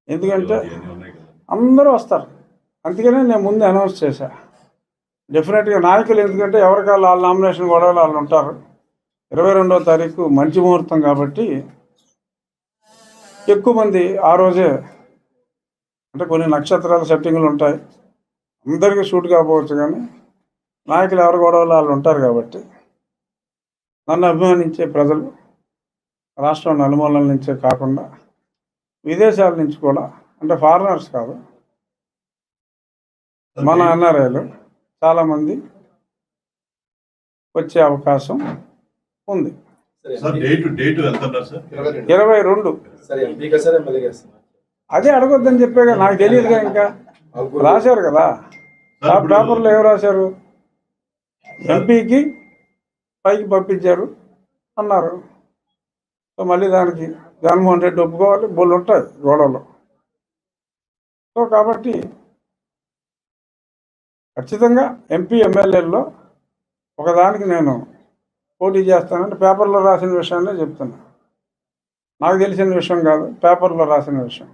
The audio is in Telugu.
ఎందుకంటే అందరూ వస్తారు. అందుకనే నేను ముందు అనౌన్స్ చేశా. డెఫినెట్గా నాయకులు, ఎందుకంటే ఎవరికాళ్ళు వాళ్ళ నామినేషన్ గొడవలు వాళ్ళు ఉంటారు. 22వ తారీఖు మంచి ముహూర్తం కాబట్టి ఎక్కువ మంది ఆ రోజే, అంటే కొన్ని నక్షత్రాల సెట్టింగ్లు ఉంటాయి, అందరికీ షూట్ కాకపోవచ్చు, కానీ నాయకులు ఎవరి గొడవలు వాళ్ళు ఉంటారు కాబట్టి నన్ను అభిమానించే ప్రజలు రాష్ట్రం నలుమూలల నుంచే కాకుండా విదేశాల నుంచి కూడా, అంటే ఫారినర్స్ కాదు, మన ఎన్ఆర్ఐలు చాలామంది వచ్చే అవకాశం ఉంది. 22. అదే అడగొద్దని చెప్పాగా, నాకు తెలియదుగా. ఇంకా రాశారు కదా ఆ పేపర్లో, ఏం రాశారు, ఎంపీకి పైకి పంపించారు అన్నారు. సో మళ్ళీ దానికి జగన్మోహన్ రెడ్డి ఒప్పుకోవాలి, బోళ్ళు ఉంటాయి గొడవలు. సో కాబట్టి ఖచ్చితంగా ఎంపీ ఎమ్మెల్యేల్లో ఒకదానికి నేను పోటీ చేస్తానంటే పేపర్లో రాసిన విషయాన్నే చెప్తున్నా. నాకు తెలిసిన విషయం కాదు, పేపర్లో రాసిన విషయం.